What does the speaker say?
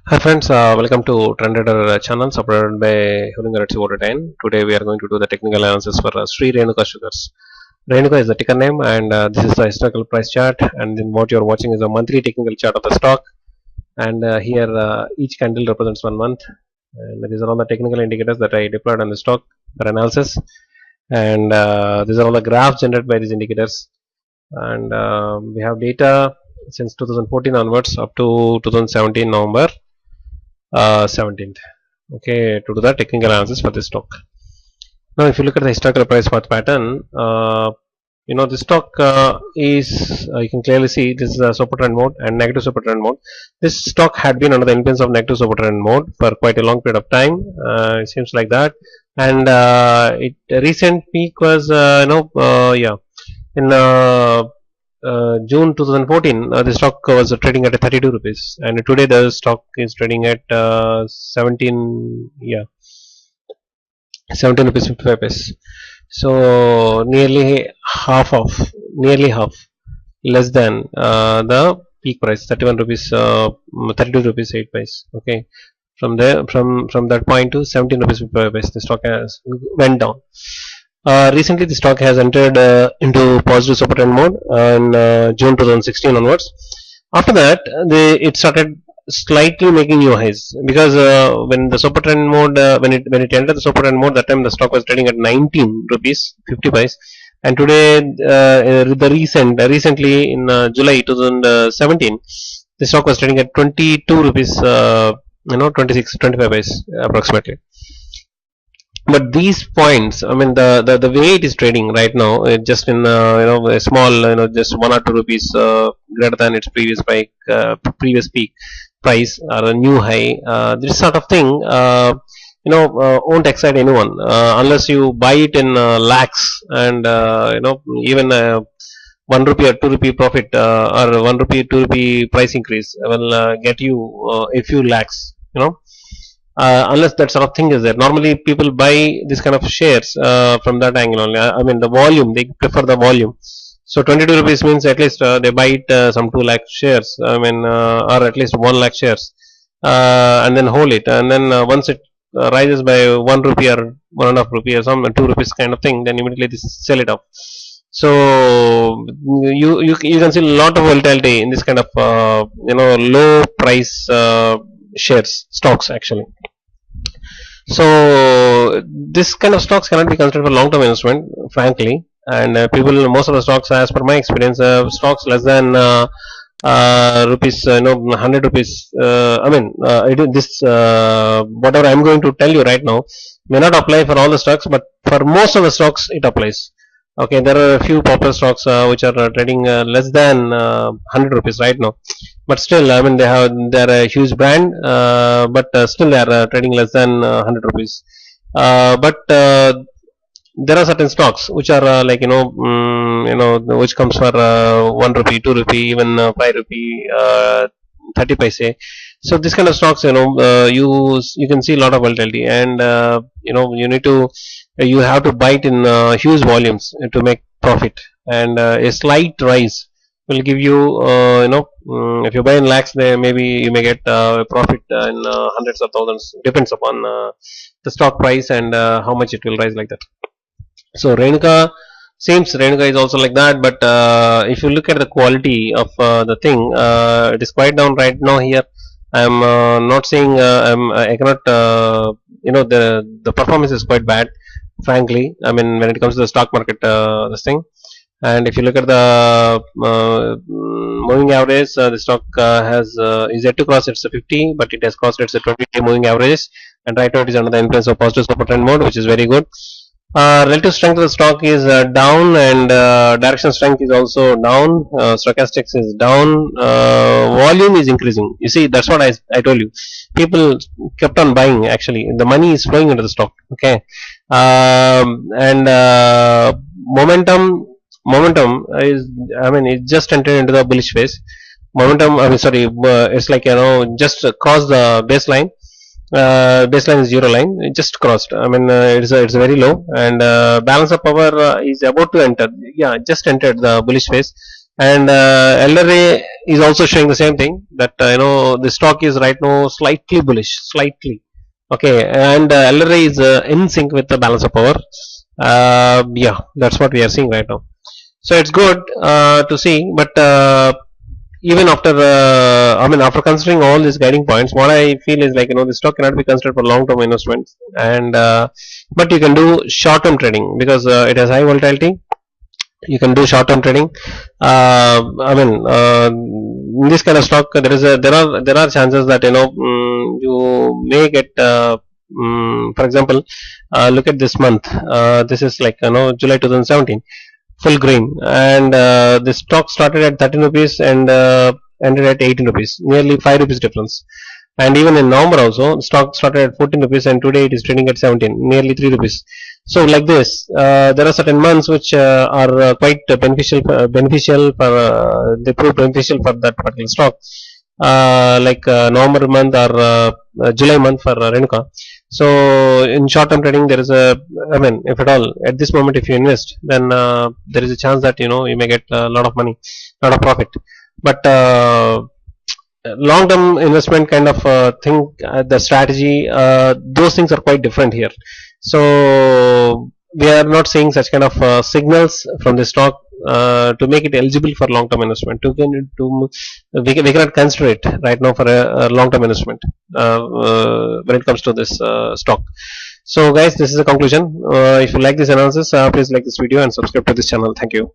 Hi friends, welcome to TRENDRIDER channel supported by Huringa Today we are going to do the technical analysis for Shree Renuka Sugars. Renuka is the ticker name and this is the historical price chart, and then what you are watching is a monthly technical chart of the stock, and here each candle represents 1 month, and these are all the technical indicators that I deployed on the stock for analysis, and these are all the graphs generated by these indicators, and we have data since 2014 onwards up to 2017 November 17th, okay, to do the technical analysis for this stock. Now if you look at the historical price path pattern, this stock is you can clearly see this is a super trend mode and negative super trend mode. This stock had been under the influence of negative super trend mode for quite a long period of time, it seems like that, and recent peak was in June 2014, the stock was trading at 32 rupees, and today the stock is trading at 17 rupees 55 paise. So nearly half, less than the peak price, 31 rupees, 32 rupees 8 paise. Okay, from that point to 17 rupees 55 paise, the stock has went down. Recently, the stock has entered into positive super trend mode in June 2016 onwards. After that, it started slightly making new highs, because when the super trend mode when it entered the super trend mode, that time the stock was trading at 19 rupees 50 paise, and today recently in July 2017, the stock was trading at 22 rupees 25 paise approximately. But these points, I mean, the way it is trading right now, it just in a small, just 1 or 2 rupees greater than its previous peak price or a new high. This sort of thing, won't excite anyone unless you buy it in lakhs, and even 1 rupee or 2 rupee profit, or 1 rupee 2 rupee price increase will get you a few lakhs. Unless that sort of thing is there. Normally, people buy this kind of shares from that angle only. I mean, the volume, they prefer the volume. So 22 rupees means at least they buy it some 2 lakh shares. I mean, or at least 1 lakh shares, and then hold it. And then once it rises by 1 rupee or 1.5 rupee or some 2 rupees kind of thing, then immediately they sell it off. So you can see a lot of volatility in this kind of low price shares stocks actually. So this kind of stocks cannot be considered for long-term investment, frankly. And most of the stocks, as per my experience, stocks less than rupees, 100 rupees. Whatever I'm going to tell you right now may not apply for all the stocks, but for most of the stocks it applies. Okay, there are a few popular stocks which are trading less than 100 rupees right now, but still, I mean, they're a huge brand, but still they are trading less than 100 rupees. But there are certain stocks which are which comes for 1 rupee, 2 rupee, even 5 rupee, 30 paise. So this kind of stocks, you can see a lot of volatility, and you have to buy it in huge volumes to make profit, and a slight rise will give you, if you buy in lakhs, then maybe you may get profit in hundreds of thousands, depends upon the stock price and how much it will rise, like that. So Renuka is also like that, but if you look at the quality of the thing, it is quite down right now here. I am not saying I cannot, the performance is quite bad, frankly. I mean, when it comes to the stock market, this thing. And if you look at the moving average, the stock is yet to cross its 50, but it has crossed its 20-day moving averages, and right now it is under the influence of positive super trend mode, which is very good. Relative strength of the stock is down, and direction strength is also down. Stochastics is down. Volume is increasing. You see, that's what I told you. People kept on buying. Actually, the money is flowing into the stock. Okay, and momentum is. I mean, it just entered into the bullish phase. Momentum. I mean, sorry. It's like, just crossed the baseline. Baseline is zero line, it just crossed. I mean, it's very low, and balance of power is about to enter. Yeah, just entered the bullish phase. and LRA is also showing the same thing, that the stock is right now slightly bullish, slightly. Okay, and LRA is in sync with the balance of power. Yeah, that's what we are seeing right now. So it's good to see, but even after after considering all these guiding points, what I feel is like, the stock cannot be considered for long term investments, and but you can do short term trading because it has high volatility. You can do short term trading. In this kind of stock, there are chances that you may get for example, look at this month. This is like July 2017, full green, and the stock started at 13 rupees and ended at 18 rupees, nearly 5 rupees difference. And even in November also, the stock started at 14 rupees and today it is trading at 17, nearly 3 rupees. So like this, there are certain months which are quite beneficial for they prove beneficial for that particular stock, like November month or July month for Renuka. So in short term trading, there is if at all at this moment if you invest, then there is a chance that you may get a lot of money, lot of profit. But long term investment kind of thing, the strategy, those things are quite different here. So we are not seeing such kind of signals from the stock to make it eligible for long term investment. We cannot consider it right now for a long term investment when it comes to this stock. So guys, this is the conclusion. If you like this analysis, please like this video and subscribe to this channel. Thank you.